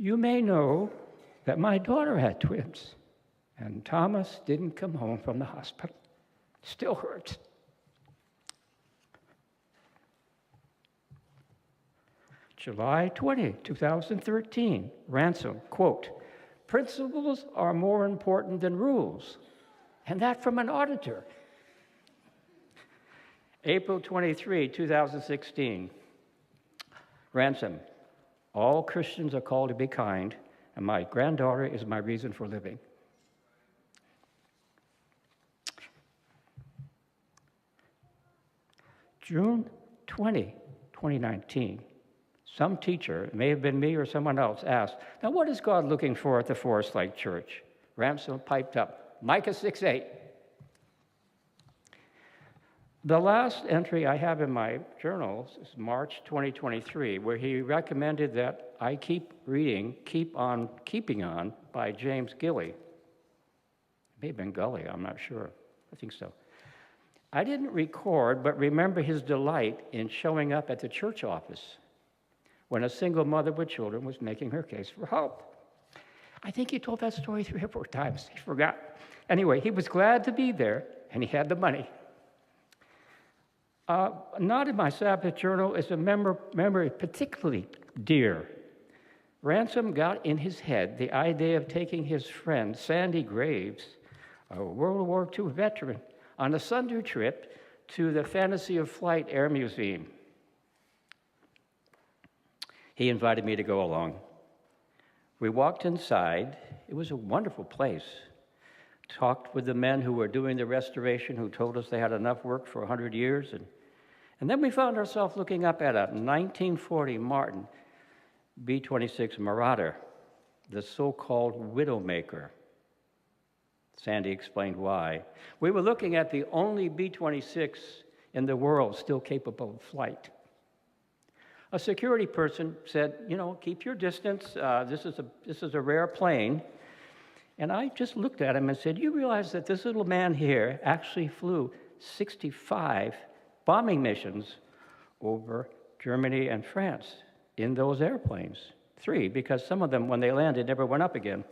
You may know that my daughter had twins, and Thomas didn't come home from the hospital. Still hurts. July 20, 2013, Ransom, quote, "Principles are more important than rules," and that from an auditor. April 23, 2016, Ransom, "All Christians are called to be kind, and my granddaughter is my reason for living." June 20, 2019, some teacher, it may have been me or someone else, asked, "Now what is God looking for at the Forest Lake Church?" Ransom piped up, "Micah 6:8. The last entry I have in my journals is March 2023, where he recommended that I keep reading Keep On Keeping On by James Gilly. It may have been Gully, I'm not sure. I think so. I didn't record, but remember his delight in showing up at the church office when a single mother with children was making her case for help. I think he told that story 3 or 4 times. He forgot. Anyway, he was glad to be there, and he had the money. Not in my Sabbath journal is a memory particularly dear. Ransom got in his head the idea of taking his friend, Sandy Graves, a World War II veteran, on a Sunday trip to the Fantasy of Flight Air Museum. He invited me to go along. We walked inside. It was a wonderful place. Talked with the men who were doing the restoration, who told us they had enough work for 100 years. And then we found ourselves looking up at a 1940 Martin B-26 Marauder, the so-called Widowmaker. Sandy explained why. We were looking at the only B-26 in the world still capable of flight. A security person said, "Keep your distance. This is a rare plane." And I just looked at him and said, "You realize that this little man here actually flew 65 bombing missions over Germany and France in those airplanes? 3, because some of them, when they landed, never went up again."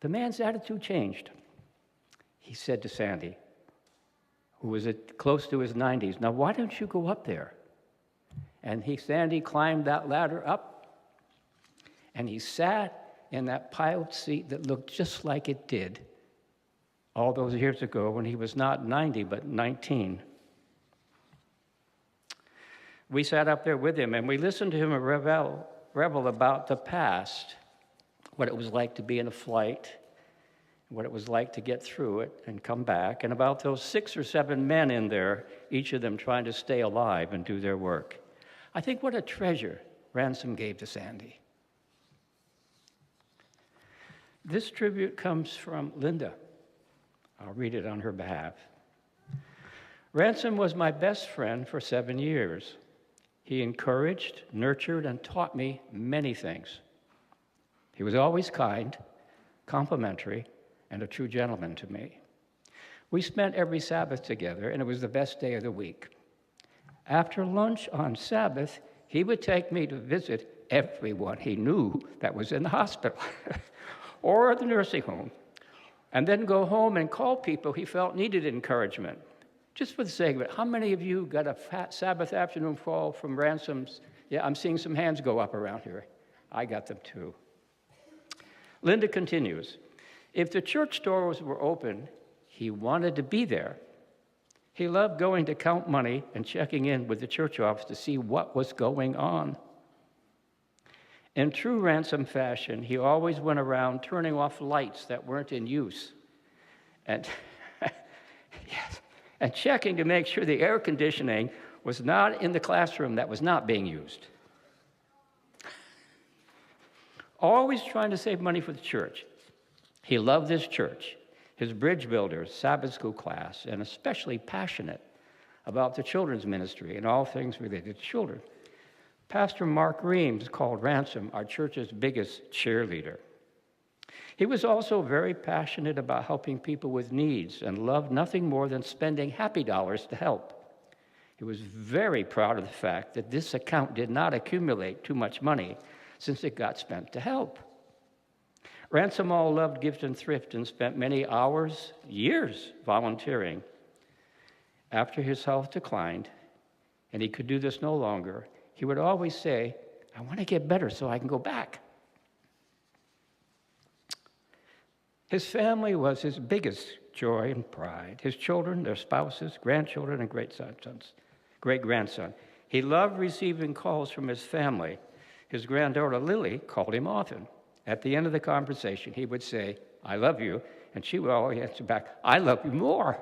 The man's attitude changed. He said to Sandy, who was close to his 90s, "Now, why don't you go up there?" And Sandy climbed that ladder up, and he sat in that pilot seat that looked just like it did all those years ago when he was not 90, but 19. We sat up there with him, and we listened to him revel about the past, what it was like to be in a flight, what it was like to get through it and come back, and about those 6 or 7 men in there, each of them trying to stay alive and do their work. I think what a treasure Ransom gave to Sandy. This tribute comes from Linda. I'll read it on her behalf. "Ransom was my best friend for 7 years. He encouraged, nurtured, and taught me many things. He was always kind, complimentary, and a true gentleman to me. We spent every Sabbath together, and it was the best day of the week. After lunch on Sabbath, he would take me to visit everyone he knew that was in the hospital or the nursing home, and then go home and call people he felt needed encouragement. Just for the sake of it, how many of you got a Sabbath afternoon call from Ransom's? Yeah, I'm seeing some hands go up around here. I got them too." Linda continues, "If the church doors were open, he wanted to be there. He loved going to count money and checking in with the church office to see what was going on. In true Ransom fashion, he always went around turning off lights that weren't in use and, yes, and checking to make sure the air conditioning was not in the classroom that was not being used. Always trying to save money for the church. He loved this church, his bridge builders, Sabbath school class, and especially passionate about the children's ministry and all things related to children. Pastor Mark Reams called Ransom our church's biggest cheerleader. He was also very passionate about helping people with needs and loved nothing more than spending happy dollars to help. He was very proud of the fact that this account did not accumulate too much money, since it got spent to help. Ransom all loved gift and thrift and spent many hours, years, volunteering. After his health declined, and he could do this no longer, he would always say, I want to get better so I can go back. His family was his biggest joy and pride. His children, their spouses, grandchildren, and great-grandson. He loved receiving calls from his family. His granddaughter, Lily, called him often. At the end of the conversation, he would say, I love you, and she would always answer back, I love you more.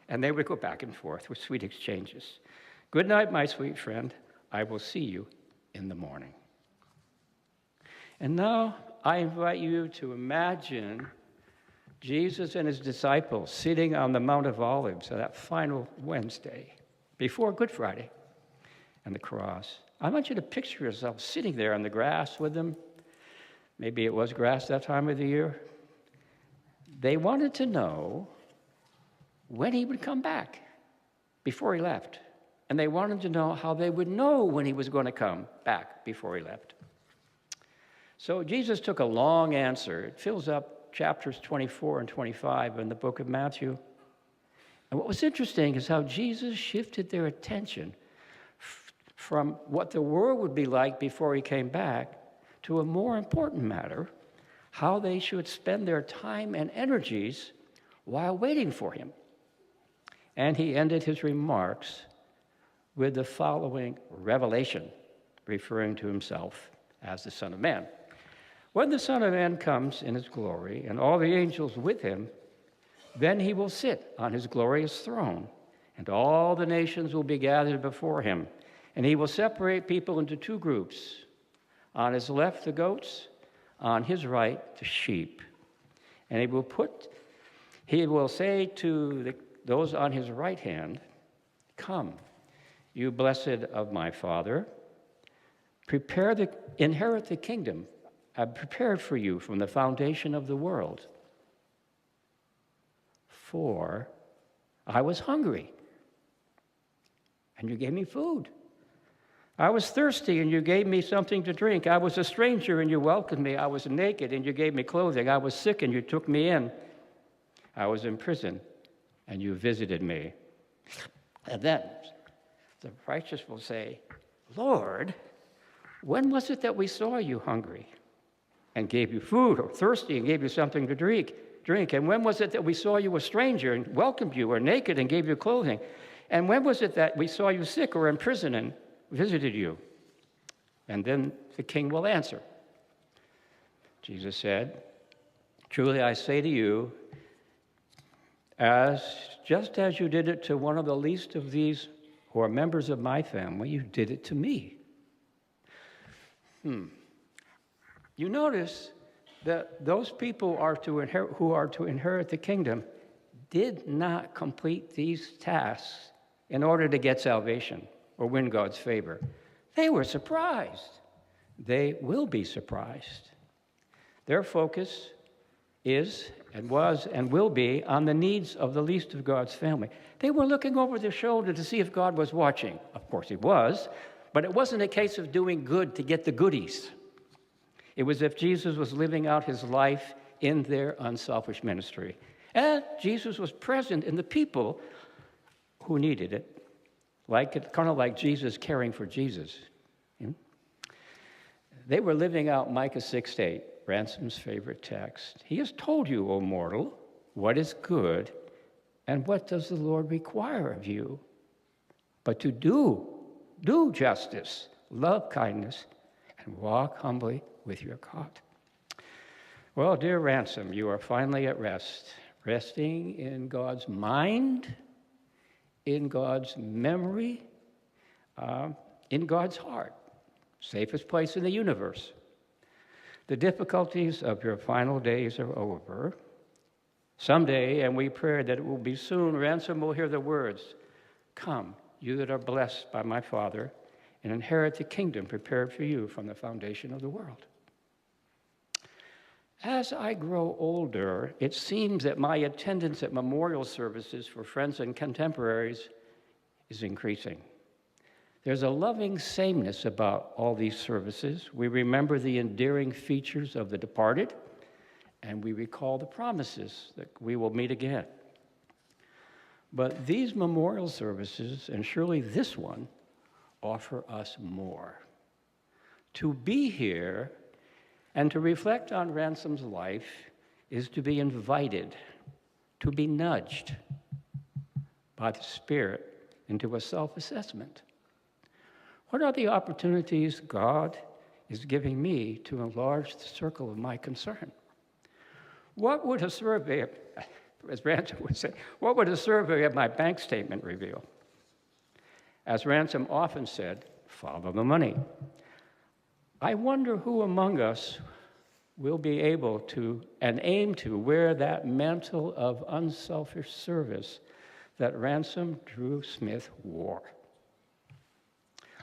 And they would go back and forth with sweet exchanges. Good night, my sweet friend. I will see you in the morning. And now I invite you to imagine Jesus and his disciples sitting on the Mount of Olives on that final Wednesday before Good Friday and the cross. I want you to picture yourself sitting there on the grass with them. Maybe it was grass that time of the year. They wanted to know when he would come back before he left. And they wanted to know how they would know when he was going to come back before he left. So Jesus took a long answer. It fills up chapters 24 and 25 in the book of Matthew. And what was interesting is how Jesus shifted their attention from what the world would be like before he came back to a more important matter, how they should spend their time and energies while waiting for him. And he ended his remarks with the following revelation, referring to himself as the Son of Man. When the Son of Man comes in his glory and all the angels with him, then he will sit on his glorious throne, and all the nations will be gathered before him. And he will separate people into two groups. On his left, the goats, on his right, the sheep. And he will say to those on his right hand, come, you blessed of my Father, inherit the kingdom I've prepared for you from the foundation of the world. For I was hungry, and you gave me food. I was thirsty, and you gave me something to drink. I was a stranger, and you welcomed me. I was naked, and you gave me clothing. I was sick, and you took me in. I was in prison, and you visited me. And then the righteous will say, Lord, when was it that we saw you hungry and gave you food, or thirsty and gave you something to drink? And when was it that we saw you a stranger and welcomed you, or naked and gave you clothing? And when was it that we saw you sick or in prison and visited you? And then the king will answer. Jesus said, truly I say to you, just as you did it to one of the least of these who are members of my family, you did it to me. You notice that those people who are to inherit the kingdom did not complete these tasks in order to get salvation or win God's favor. They were surprised. They will be surprised. Their focus is and was and will be on the needs of the least of God's family. They were looking over their shoulder to see if God was watching. Of course he was, but it wasn't a case of doing good to get the goodies. It was if Jesus was living out his life in their unselfish ministry. And Jesus was present in the people who needed it, kind of like Jesus caring for Jesus. They were living out Micah 6:8, Ransom's favorite text. He has told you, O mortal, what is good, and what does the Lord require of you? But to do justice, love kindness, and walk humbly with your God. Well, dear Ransom, you are finally at rest, resting in God's mind, in God's memory, in God's heart, safest place in the universe. The difficulties of your final days are over. Someday, and we pray that it will be soon, Ransom will hear the words, come, you that are blessed by my Father, and inherit the kingdom prepared for you from the foundation of the world. As I grow older, it seems that my attendance at memorial services for friends and contemporaries is increasing. There's a loving sameness about all these services. We remember the endearing features of the departed, and we recall the promises that we will meet again. But these memorial services, and surely this one, offer us more. To be here and to reflect on Ransom's life is to be invited, to be nudged by the Spirit into a self-assessment. What are the opportunities God is giving me to enlarge the circle of my concern? What would a survey, as Ransom would say, what would a survey of my bank statement reveal? As Ransom often said, follow the money. I wonder who among us will be able to and aim to wear that mantle of unselfish service that Ransom Drew Smith wore.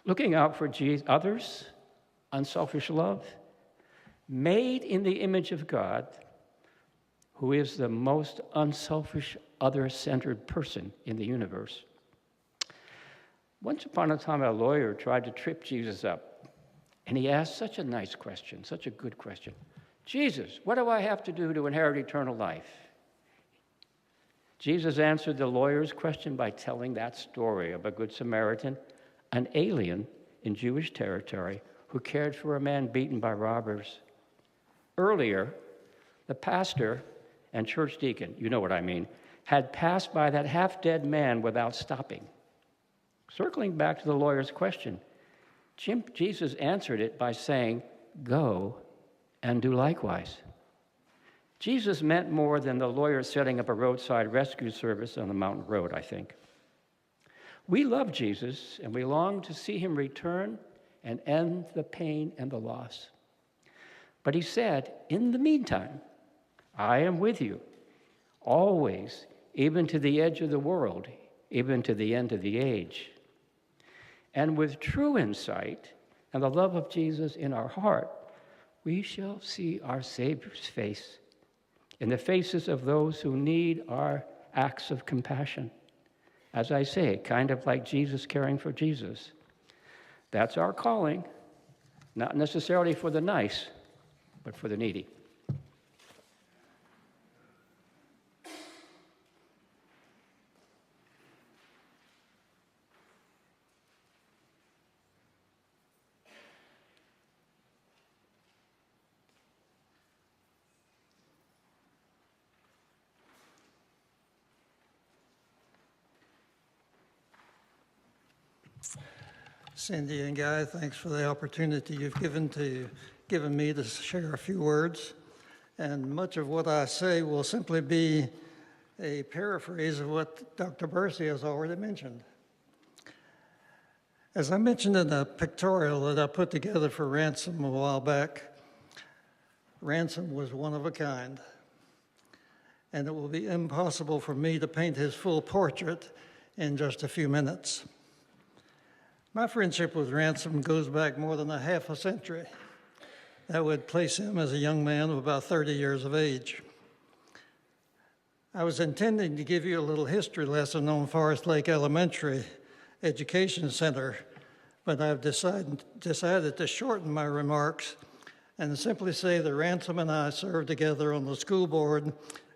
Looking out for others, unselfish love, made in the image of God, who is the most unselfish, other-centered person in the universe. Once upon a time, a lawyer tried to trip Jesus up, and he asked such a nice question, such a good question. Jesus, what do I have to do to inherit eternal life? Jesus answered the lawyer's question by telling that story of a Good Samaritan, an alien in Jewish territory who cared for a man beaten by robbers. Earlier, the pastor and church deacon, you know what I mean, had passed by that half-dead man without stopping. Circling back to the lawyer's question, Jesus answered it by saying, "Go and do likewise." Jesus meant more than the lawyer setting up a roadside rescue service on the mountain road, I think. We love Jesus, and we long to see him return and end the pain and the loss. But he said, in the meantime, I am with you, always, even to the edge of the world, even to the end of the age. And with true insight and the love of Jesus in our heart, we shall see our Savior's face in the faces of those who need our acts of compassion. As I say, kind of like Jesus caring for Jesus. That's our calling, not necessarily for the nice, but for the needy. Cindy and Guy, thanks for the opportunity you've given me to share a few words. And much of what I say will simply be a paraphrase of what Dr. Bercy has already mentioned. As I mentioned in a pictorial that I put together for Ransom a while back, Ransom was one of a kind. And it will be impossible for me to paint his full portrait in just a few minutes. My friendship with Ransom goes back more than a half a century. That would place him as a young man of about 30 years of age. I was intending to give you a little history lesson on Forest Lake Elementary Education Center, but I've decided to shorten my remarks and simply say that Ransom and I served together on the school board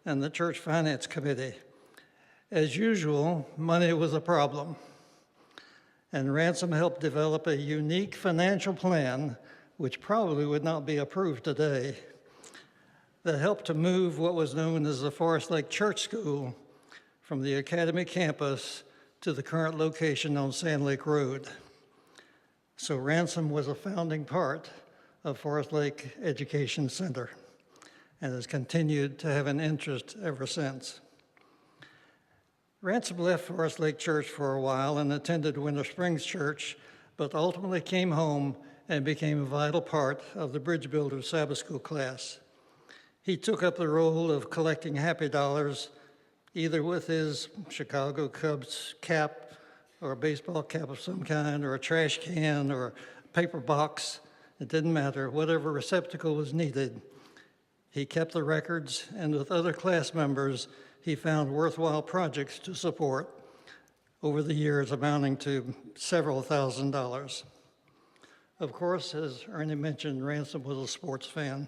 and the church finance committee. As usual, money was a problem. And Ransom helped develop a unique financial plan, which probably would not be approved today, that helped to move what was known as the Forest Lake Church School from the Academy campus to the current location on Sand Lake Road. So Ransom was a founding part of Forest Lake Education Center and has continued to have an interest ever since. Ransom left Forest Lake Church for a while and attended Winter Springs Church, but ultimately came home and became a vital part of the Bridge Builders Sabbath School class. He took up the role of collecting happy dollars, either with his Chicago Cubs cap or a baseball cap of some kind, or a trash can or a paper box. It didn't matter. Whatever receptacle was needed, he kept the records, and with other class members, he found worthwhile projects to support, over the years, amounting to several $1,000s. Of course, as Ernie mentioned, Ransom was a sports fan.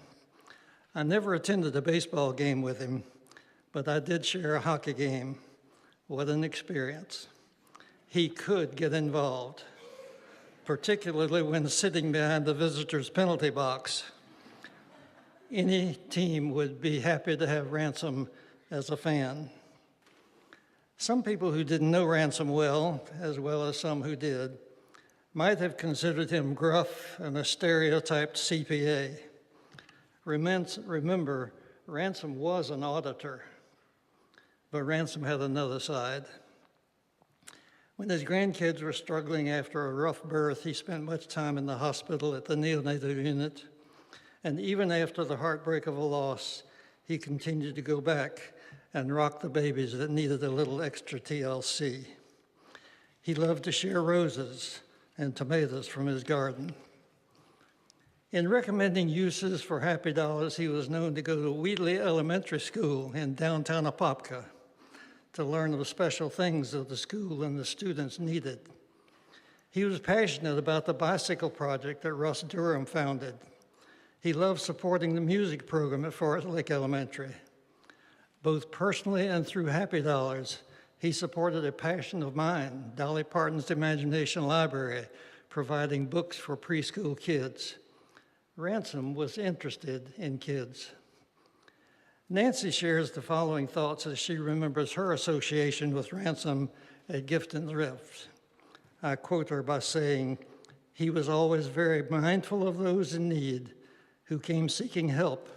I never attended a baseball game with him, but I did share a hockey game. What an experience. He could get involved, particularly when sitting behind the visitor's penalty box. Any team would be happy to have Ransom as a fan. Some people who didn't know Ransom well as some who did, might have considered him gruff and a stereotyped CPA. Remember, Ransom was an auditor, but Ransom had another side. When his grandkids were struggling after a rough birth, he spent much time in the hospital at the neonatal unit. And even after the heartbreak of a loss, he continued to go back and rock the babies that needed a little extra TLC. He loved to share roses and tomatoes from his garden. In recommending uses for happy dollars, he was known to go to Wheatley Elementary School in downtown Apopka to learn the special things that the school and the students needed. He was passionate about the bicycle project that Russ Durham founded. He loved supporting the music program at Forest Lake Elementary. Both personally and through Happy Dollars, he supported a passion of mine, Dolly Parton's Imagination Library, providing books for preschool kids. Ransom was interested in kids. Nancy shares the following thoughts as she remembers her association with Ransom at Gift and Thrift. I quote her by saying, "He was always very mindful of those in need who came seeking help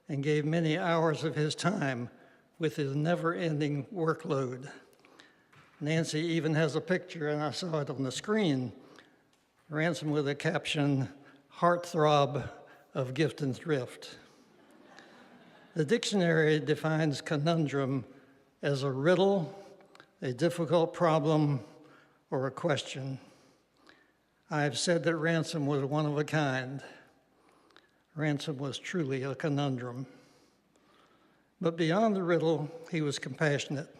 and gave many hours of his time with his never-ending workload." Nancy even has a picture, and I saw it on the screen, Ransom with a caption, "Heartthrob of Gift and Thrift." The dictionary defines conundrum as a riddle, a difficult problem, or a question. I have said that Ransom was one of a kind. Ransom was truly a conundrum. But beyond the riddle, he was compassionate.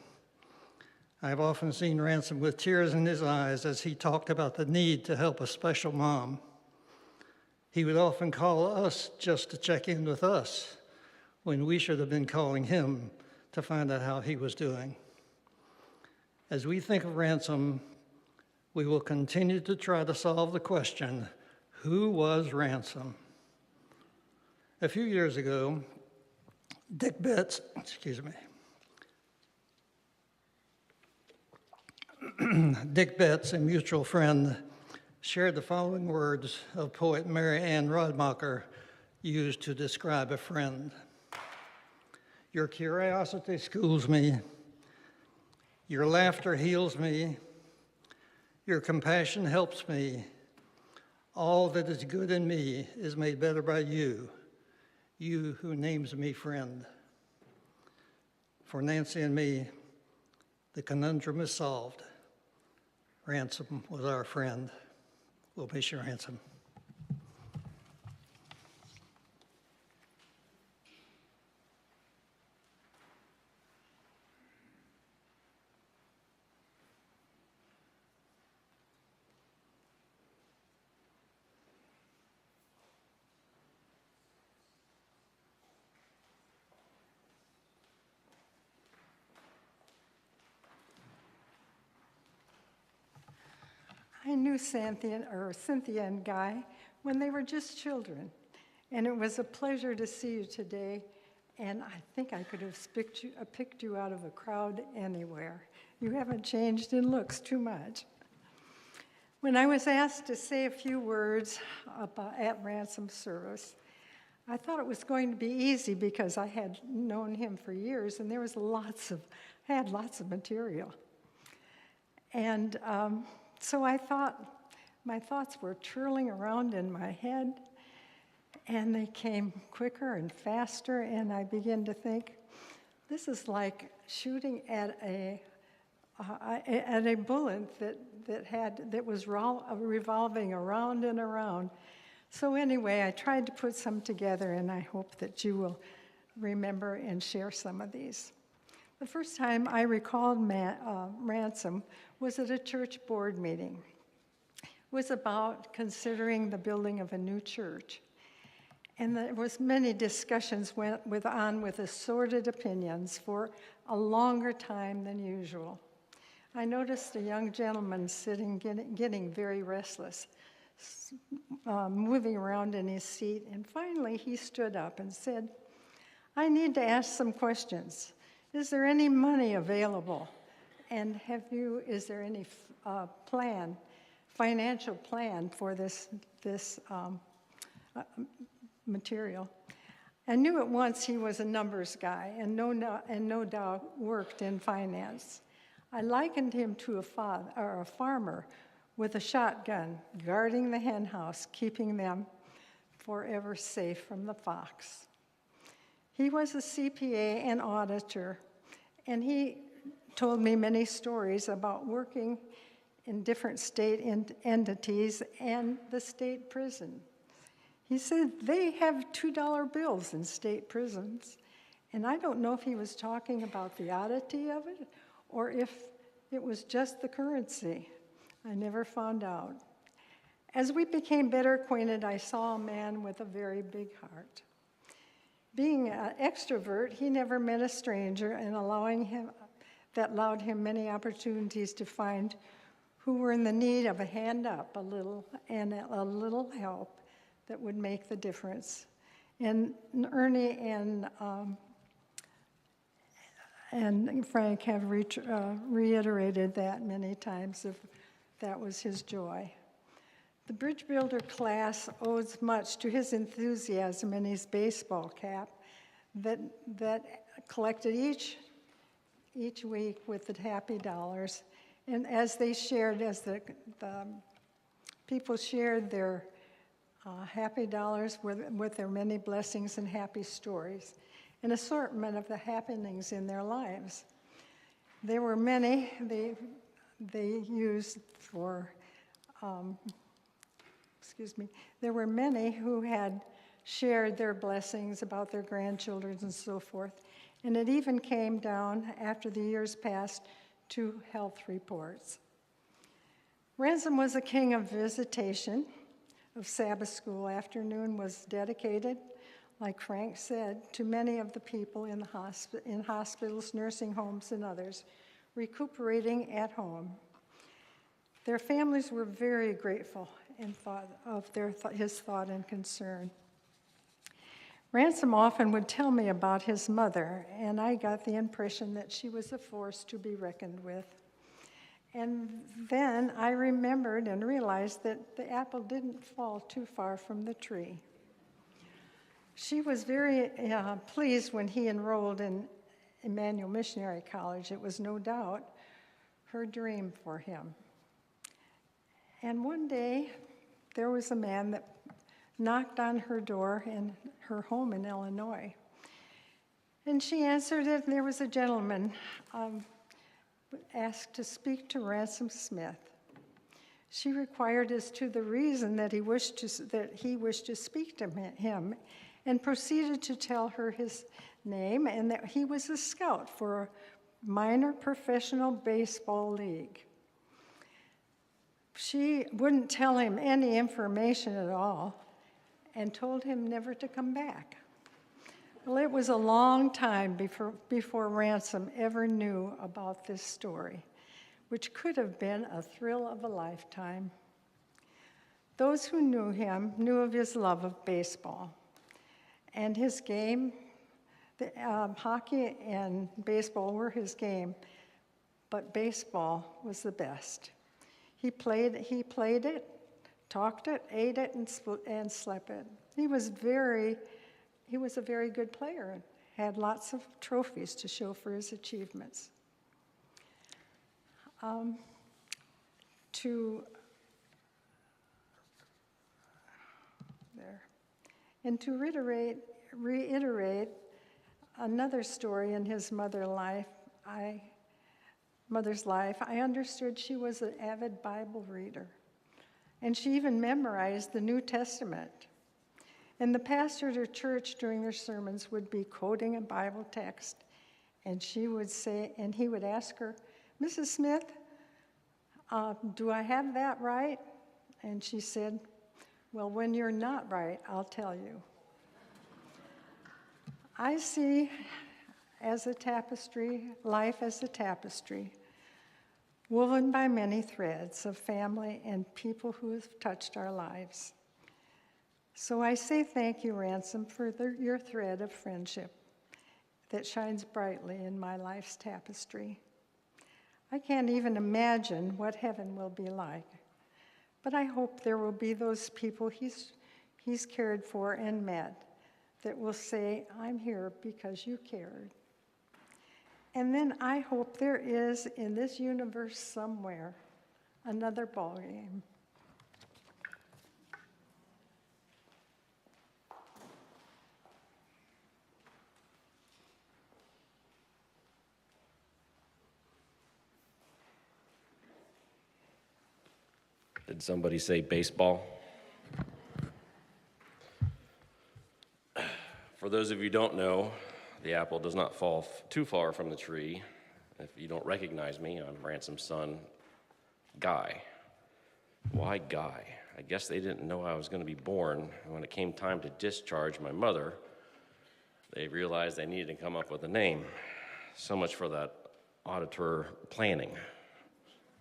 I've often seen Ransom with tears in his eyes as he talked about the need to help a special mom. He would often call us just to check in with us when we should have been calling him to find out how he was doing. As we think of Ransom, we will continue to try to solve the question, who was Ransom? A few years ago, Dick Betts, a mutual friend, shared the following words of poet Mary Ann Rodmacher used to describe a friend. "Your curiosity schools me, your laughter heals me, your compassion helps me. All that is good in me is made better by you, you who names me friend." For Nancy and me, the conundrum is solved. Ransom was our friend. We'll miss you, Ransom. I knew Cynthia and Guy when they were just children, and it was a pleasure to see you today, and I think I could have picked you out of a crowd anywhere. You haven't changed in looks too much. When I was asked to say a few words at Ransom's service, I thought it was going to be easy because I had known him for years, and there was had lots of material. And so I thought, my thoughts were twirling around in my head, and they came quicker and faster, and I began to think, this is like shooting at a bullet that was revolving around and around. So anyway, I tried to put some together, and I hope that you will remember and share some of these. The first time I recalled Ransom was at a church board meeting. It was about considering the building of a new church. And there was many discussions went on with assorted opinions for a longer time than usual. I noticed a young gentleman sitting, getting very restless, moving around in his seat, and finally he stood up and said, "I need to ask some questions. Is there any money available? And is there any financial plan for this material?" I knew at once he was a numbers guy and no doubt worked in finance. I likened him to a farmer with a shotgun guarding the hen house, keeping them forever safe from the fox. He was a CPA and auditor, and he told me many stories about working in different state entities and the state prison. He said they have $2 bills in state prisons, and I don't know if he was talking about the oddity of it or if it was just the currency. I never found out. As we became better acquainted, I saw a man with a very big heart. Being an extrovert, he never met a stranger, and that allowed him many opportunities to find who were in the need of a hand up, a little help that would make the difference. And Ernie and Frank have reiterated that many times, if that was his joy. The bridge builder class owes much to his enthusiasm and his baseball cap that collected each week with the happy dollars. And as the people shared their happy dollars with their many blessings and happy stories, an assortment of the happenings in their lives. There were many they used for, there were many who had shared their blessings about their grandchildren and so forth, and it even came down, after the years passed, to health reports. Ransom was a king of visitation, of Sabbath school. Afternoon was dedicated, like Frank said, to many of the people in hospitals, nursing homes, and others, recuperating at home. Their families were very grateful and thought of his thought and concern. Ransom often would tell me about his mother, and I got the impression that she was a force to be reckoned with. And then I remembered and realized that the apple didn't fall too far from the tree. She was very pleased when he enrolled in Emmanuel Missionary College. It was no doubt her dream for him. And one day, there was a man that knocked on her door in her home in Illinois. And she answered it, and there was a gentleman asked to speak to Ransom Smith. She inquired as to the reason that he wished to speak to him, and proceeded to tell her his name and that he was a scout for a minor professional baseball league. She wouldn't tell him any information at all and told him never to come back. Well, it was a long time before Ransom ever knew about this story, which could have been a thrill of a lifetime. Those who knew him knew of his love of baseball and his game. Hockey and baseball were his game, but baseball was the best. He played it, talked it, ate it, and slept it. He was a very good player and had lots of trophies to show for his achievements. And to reiterate another story in his mother's life, I understood she was an avid Bible reader, and she even memorized the New Testament. And the pastor at her church during their sermons would be quoting a Bible text, And she would say, and he would ask her, Mrs. Smith, do I have that right? And she said, well, when you're not right, I'll tell you. I see as a tapestry, life as a tapestry, woven by many threads of family and people who have touched our lives. So I say thank you, Ransom, for your thread of friendship that shines brightly in my life's tapestry. I can't even imagine what heaven will be like, but I hope there will be those people he's cared for and met that will say, I'm here because you cared. And then I hope there is, in this universe somewhere, another ballgame. Did somebody say baseball? For those of you who don't know, the apple does not fall too far from the tree. If you don't recognize me, I'm Ransom's son, Guy. Why Guy? I guess they didn't know I was going to be born. When it came time to discharge my mother, they realized they needed to come up with a name. So much for that auditor planning.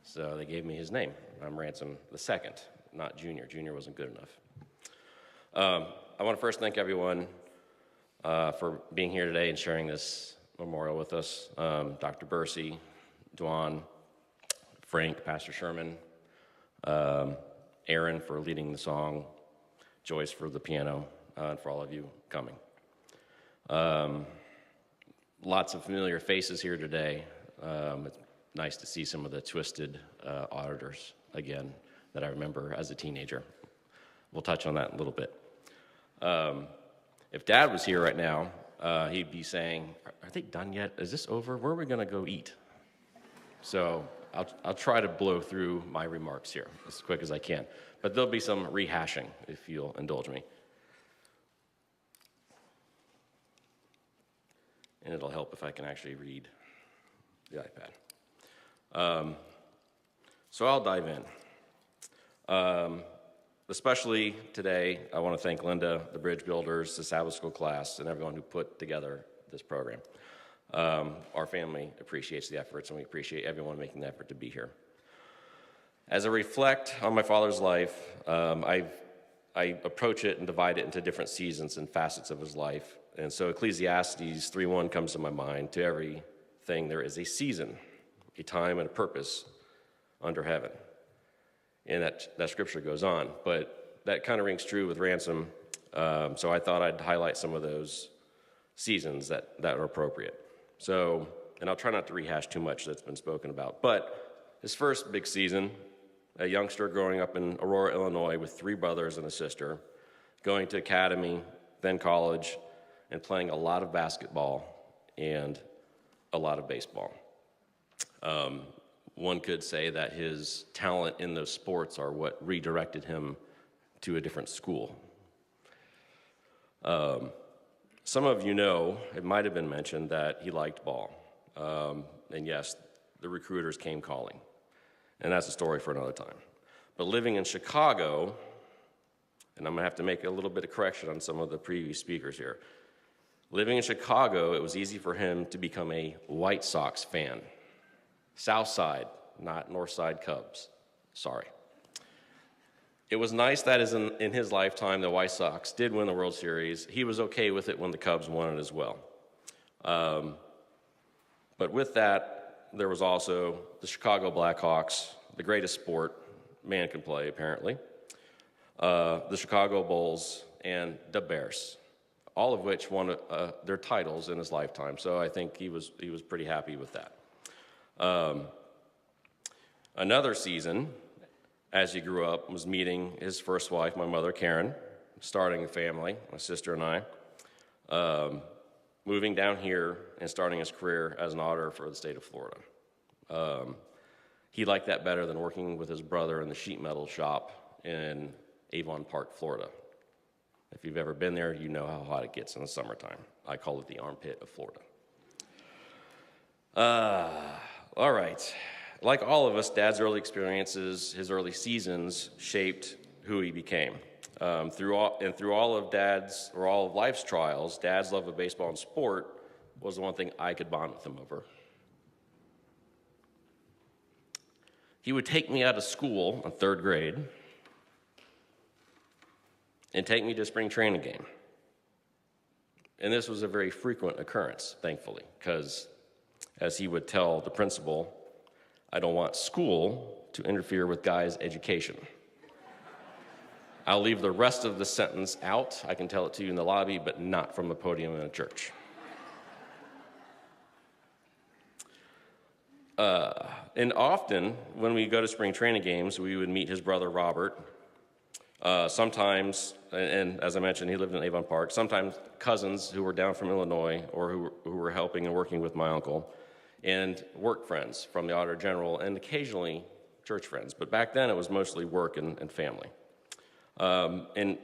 So they gave me his name. I'm Ransom II, not Junior. Junior wasn't good enough. I want to first thank everyone for being here today and sharing this memorial with us. Dr. Bursey, Dwan, Frank, Pastor Sherman, Aaron for leading the song, Joyce for the piano, and for all of you coming. Lots of familiar faces here today. It's nice to see some of the twisted auditors again that I remember as a teenager. We'll touch on that in a little bit. If Dad was here right now, he'd be saying, are they done yet? Is this over? Where are we going to go eat? So I'll try to blow through my remarks here as quick as I can. But there'll be some rehashing, if you'll indulge me. And it'll help if I can actually read the iPad. So I'll dive in. Especially today, I want to thank Linda, the bridge builders, the Sabbath School class, and everyone who put together this program. Our family appreciates the efforts, and we appreciate everyone making the effort to be here. As I reflect on my father's life, I approach it and divide it into different seasons and facets of his life. And so Ecclesiastes 3:1 comes to my mind. To everything there is a season, a time and a purpose under heaven. And that scripture goes on, but that kind of rings true with Ransom, so I thought I'd highlight some of those seasons that are appropriate. So, and I'll try not to rehash too much that's been spoken about, but his first big season, a youngster growing up in Aurora, Illinois with 3 brothers and a sister, going to academy, then college, and playing a lot of basketball and a lot of baseball. One could say that his talent in those sports are what redirected him to a different school. Some of you know, it might have been mentioned that he liked ball. And yes, the recruiters came calling. And that's a story for another time. But living in Chicago, and I'm going to have to make a little bit of correction on some of the previous speakers here. Living in Chicago, it was easy for him to become a White Sox fan. South Side, not North Side Cubs. Sorry. It was nice that in his lifetime, the White Sox did win the World Series. He was okay with it when the Cubs won it as well. But with that, there was also the Chicago Blackhawks, the greatest sport man can play, apparently, the Chicago Bulls, and the Bears, all of which won their titles in his lifetime. So I think he was pretty happy with that. Another season, as he grew up, was meeting his first wife, my mother, Karen, starting a family, my sister and I, moving down here and starting his career as an auditor for the state of Florida. He liked that better than working with his brother in the sheet metal shop in Avon Park, Florida. If you've ever been there, you know how hot it gets in the summertime. I call it the armpit of Florida. All right. Like all of us, Dad's early experiences, his early seasons shaped who he became. Through all of life's trials, Dad's love of baseball and sport was the one thing I could bond with him over. He would take me out of school in third grade and take me to a spring training game. And this was a very frequent occurrence, thankfully, because as he would tell the principal, I don't want school to interfere with guys' education. I'll leave the rest of the sentence out. I can tell it to you in the lobby, but not from the podium in a church. And often, when we go to spring training games, we would meet his brother Robert. Sometimes, and as I mentioned, he lived in Avon Park, sometimes cousins who were down from Illinois or who were helping and working with my uncle, and work friends from the Auditor General, and occasionally church friends. But back then, it was mostly work and family. And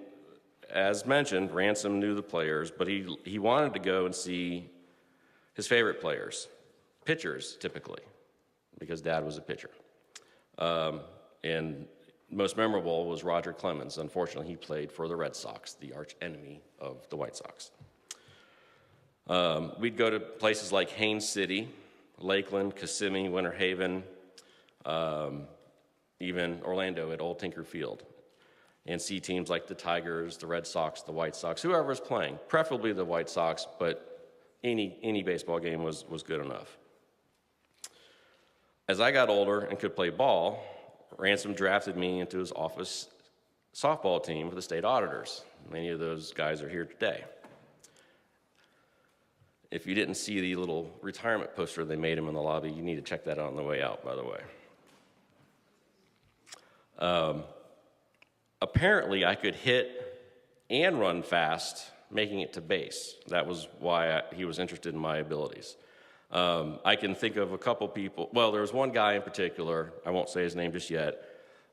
as mentioned, Ransom knew the players, but he wanted to go and see his favorite players, pitchers typically, because Dad was a pitcher. And most memorable was Roger Clemens. Unfortunately, he played for the Red Sox, the arch enemy of the White Sox. We'd go to places like Haines City, Lakeland, Kissimmee, Winter Haven, even Orlando at Old Tinker Field, and see teams like the Tigers, the Red Sox, the White Sox, whoever's playing, preferably the White Sox, but any baseball game was good enough. As I got older and could play ball, Ransom drafted me into his office softball team for the state auditors. Many of those guys are here today. If you didn't see the little retirement poster they made him in the lobby, you need to check that out on the way out, by the way. Apparently, I could hit and run fast, making it to base. That was why he was interested in my abilities. I can think of a couple people. Well, there was one guy in particular, I won't say his name just yet.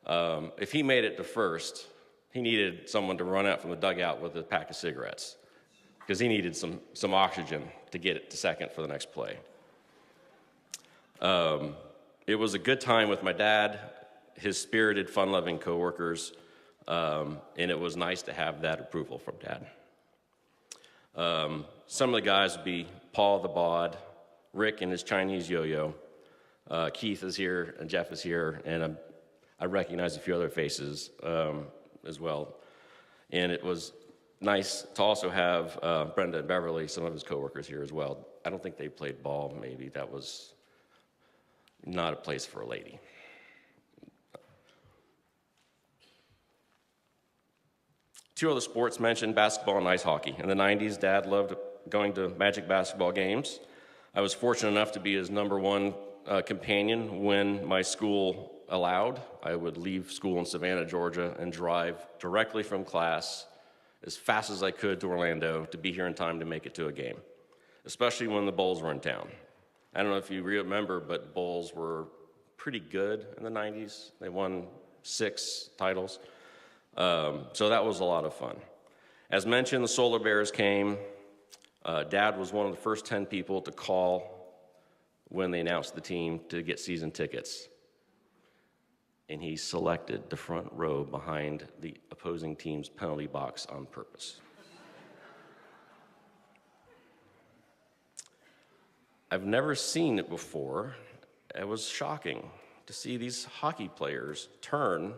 If he made it to first, he needed someone to run out from the dugout with a pack of cigarettes, because he needed some oxygen to get it to second for the next play. It was a good time with my dad, his spirited, fun-loving coworkers, and it was nice to have that approval from Dad. Some of the guys would be Paul the Bod, Rick and his Chinese yo-yo, Keith is here, and Jeff is here, and I recognize a few other faces as well. And it was nice to also have Brenda and Beverly, some of his coworkers, here as well. I don't think they played ball, maybe. That was not a place for a lady. Two other sports mentioned, basketball and ice hockey. In the 90s, Dad loved going to Magic basketball games. I was fortunate enough to be his number one companion when my school allowed. I would leave school in Savannah, Georgia, and drive directly from class as fast as I could to Orlando to be here in time to make it to a game, especially when the Bulls were in town. I don't know if you remember, but the Bulls were pretty good in the 90s. They won 6 titles. So that was a lot of fun. As mentioned, the Solar Bears came. Dad was one of the first 10 people to call when they announced the team to get season tickets. And he selected the front row behind the opposing team's penalty box on purpose. I've never seen it before. It was shocking to see these hockey players turn,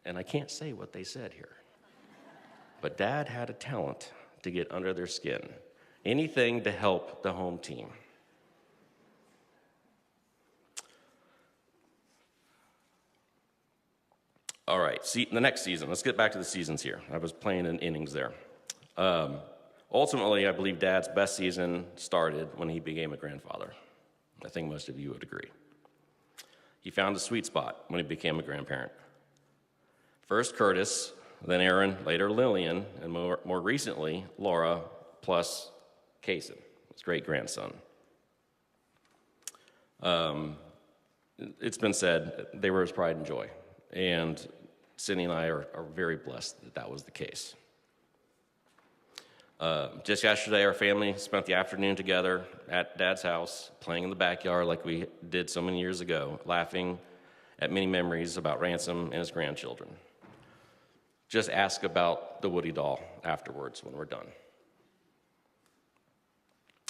and I can't say what they said here. But Dad had a talent to get under their skin. Anything to help the home team. All right, see, the next season. Let's get back to the seasons here. I was playing in innings there. Ultimately, I believe Dad's best season started when he became a grandfather. I think most of you would agree. He found a sweet spot when he became a grandparent. First Curtis, then Aaron, later Lillian, and more recently, Laura, plus Kason, his great-grandson. It's been said they were his pride and joy, and Cindy and I are very blessed that that was the case. Just yesterday, our family spent the afternoon together at Dad's house, playing in the backyard like we did so many years ago, laughing at many memories about Ransom and his grandchildren. Just ask about the Woody doll afterwards when we're done.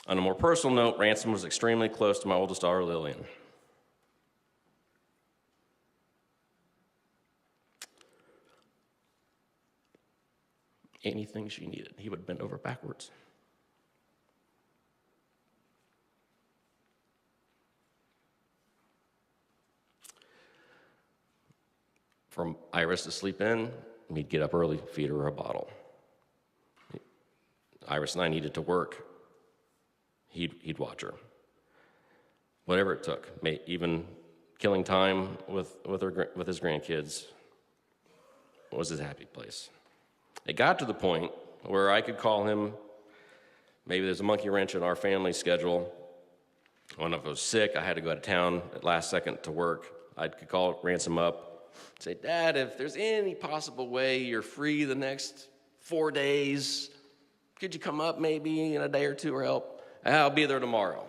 On a more personal note, Ransom was extremely close to my oldest daughter, Lillian. Anything she needed, he would bend over backwards. For Iris to sleep in, he'd get up early, feed her a bottle. Iris and I needed to work. He'd watch her. Whatever it took, even killing time with his grandkids was his happy place. It got to the point where I could call him. Maybe there's a monkey wrench in our family schedule. When I was sick, I had to go out of town at last second to work. I could call Ransom up, say, Dad, if there's any possible way you're free the next 4 days, could you come up maybe in a day or two or help? I'll be there tomorrow.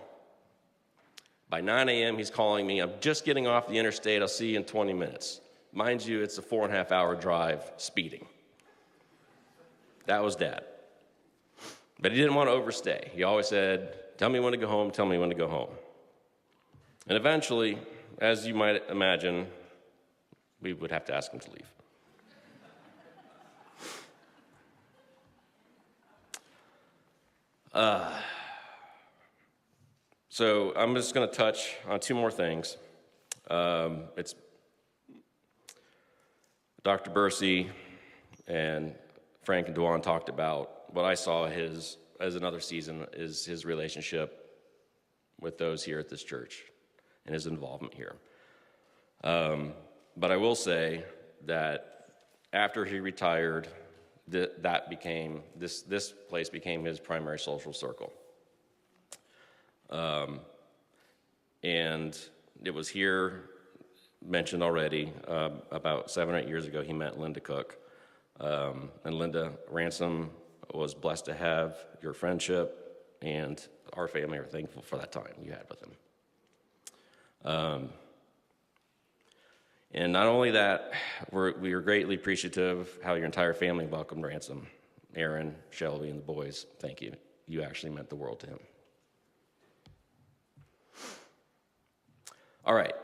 By 9 a.m., he's calling me. I'm just getting off the interstate. I'll see you in 20 minutes. Mind you, it's a 4.5-hour drive speeding. That was Dad. But he didn't want to overstay. He always said, tell me when to go home, tell me when to go home. And eventually, as you might imagine, we would have to ask him to leave. So I'm just going to touch on 2 more things. It's Dr. Bursey and Frank and Duane talked about what I saw as another season is his relationship with those here at this church and his involvement here. But I will say that after he retired, this place became his primary social circle. And it was here, mentioned already, about 7 or 8 years ago, he met Linda Cook. And Linda, Ransom was blessed to have your friendship, and our family are thankful for that time you had with him. And not only that, we are greatly appreciative of how your entire family welcomed Ransom. Aaron, Shelby, and the boys, thank you. You actually meant the world to him. All right,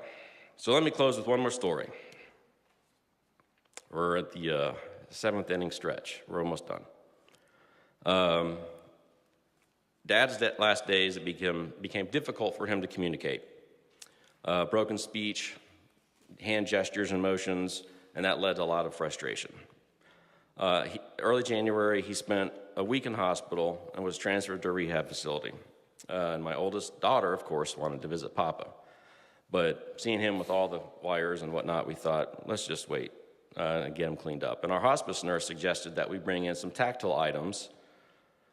so let me close with one more story. We're at the 7th inning stretch. We're almost done. Dad's last days, it became difficult for him to communicate. Broken speech, hand gestures and motions, and that led to a lot of frustration. Early January, he spent a week in hospital and was transferred to a rehab facility. And my oldest daughter, of course, wanted to visit Papa. But seeing him with all the wires and whatnot, we thought, let's just wait and get him cleaned up. And our hospice nurse suggested that we bring in some tactile items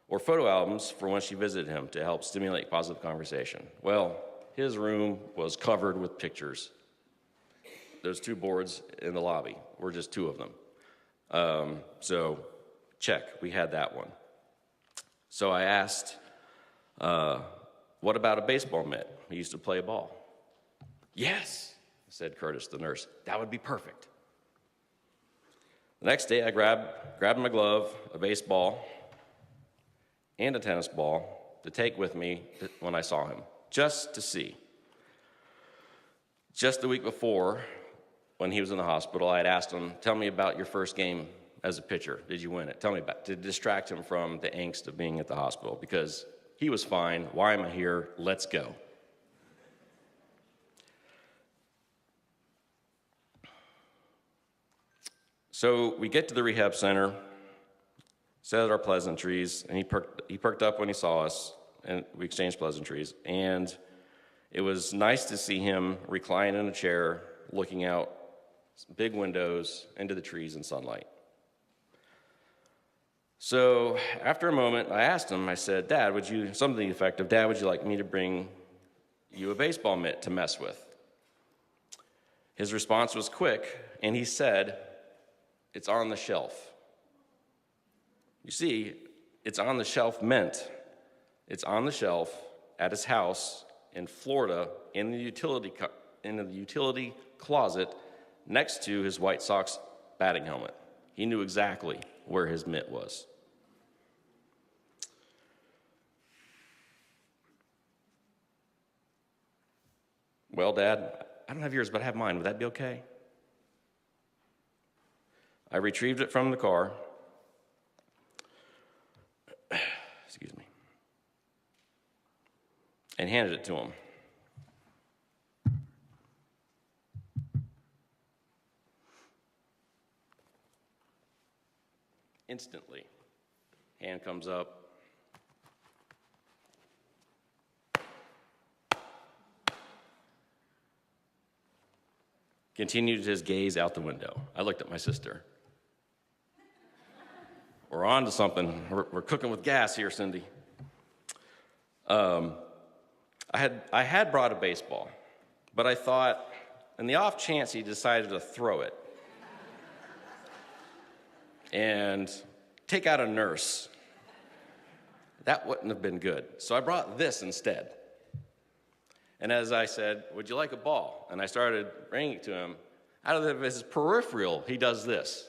or photo albums for when she visited him to help stimulate positive conversation. Well, his room was covered with pictures. There's 2 boards in the lobby. We're just 2 of them. So check, we had that one. So I asked, what about a baseball mitt? He used to play ball. Yes, said Curtis, the nurse. That would be perfect. The next day, I grabbed my glove, a baseball, and a tennis ball to take with me when I saw him, just to see. Just the week before, when he was in the hospital, I had asked him, tell me about your first game as a pitcher. Did you win it? Tell me about it, to distract him from the angst of being at the hospital, because he was fine. Why am I here? Let's go. So we get to the rehab center, said our pleasantries, and he perked up when he saw us, and we exchanged pleasantries. And it was nice to see him recline in a chair, looking out big windows into the trees and sunlight. So after a moment, I asked him, I said, Dad, something to the effect of, Dad, would you like me to bring you a baseball mitt to mess with? His response was quick, and he said, it's on the shelf. You see, it's on the shelf meant it's on the shelf at his house in Florida in the utility closet next to his White Sox batting helmet. He knew exactly where his mitt was. Well, Dad, I don't have yours, but I have mine. Would that be okay? I retrieved it from the car. Excuse me. And handed it to him. Instantly, hand comes up. Continued his gaze out the window. I looked at my sister. We're on to something. We're cooking with gas here, Cindy. I had brought a baseball, but I thought, in the off chance he decided to throw it and take out a nurse, that wouldn't have been good. So I brought this instead. And as I said, would you like a ball? And I started bringing it to him. Out of his peripheral, he does this.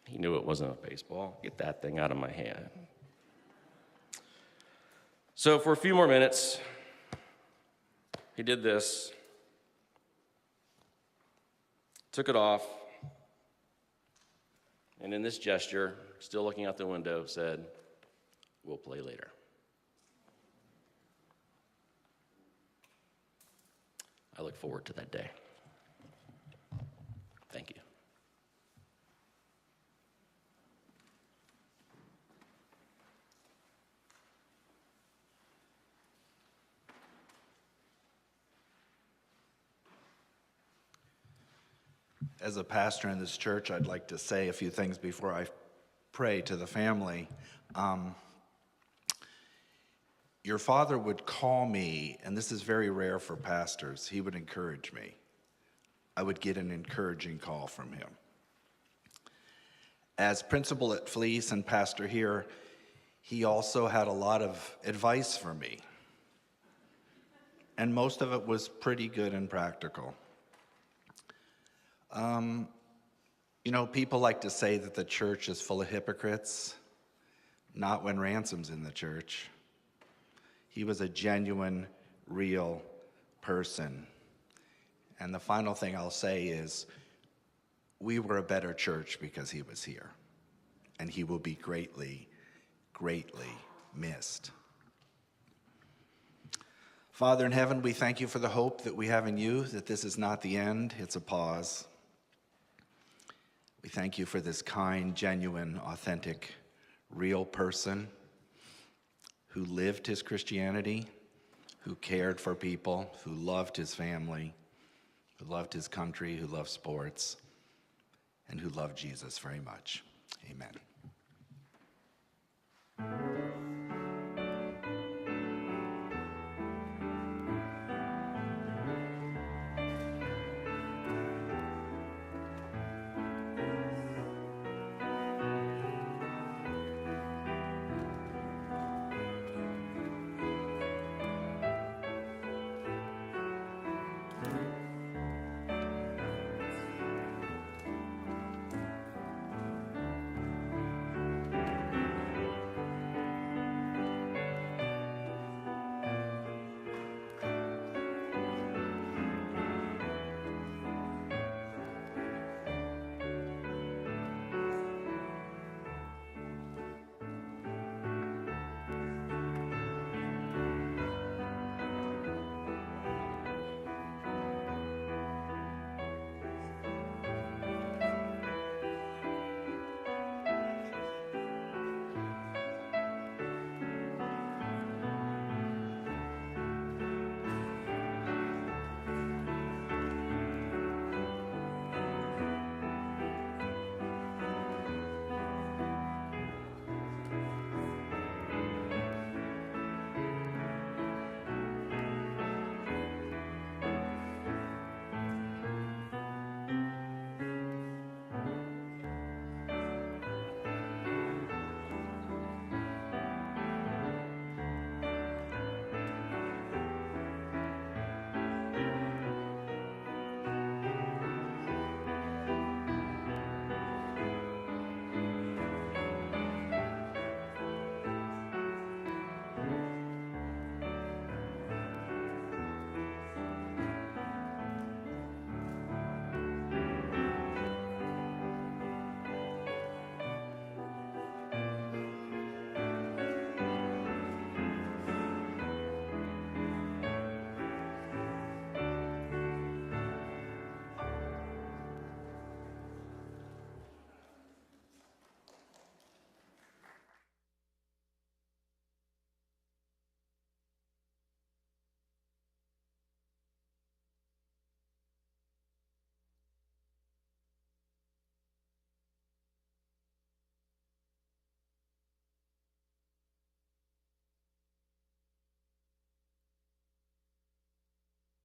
He knew it wasn't a baseball. Get that thing out of my hand. So for a few more minutes, he did this, took it off, and in this gesture, still looking out the window, said, "We'll play later." I look forward to that day. Thank you. As a pastor in this church, I'd like to say a few things before I pray to the family. Your father would call me, and this is very rare for pastors. He would encourage me. I would get an encouraging call from him. As principal at Fleece and pastor here, he also had a lot of advice for me. And most of it was pretty good and practical. People like to say that the church is full of hypocrites. Not when Ransom's in the church. He was a genuine, real person. And the final thing I'll say is, we were a better church because he was here. And he will be greatly, greatly missed. Father in heaven, we thank you for the hope that we have in you, that this is not the end, it's a pause. We thank you for this kind, genuine, authentic, real person who lived his Christianity, who cared for people, who loved his family, who loved his country, who loved sports, and who loved Jesus very much. Amen.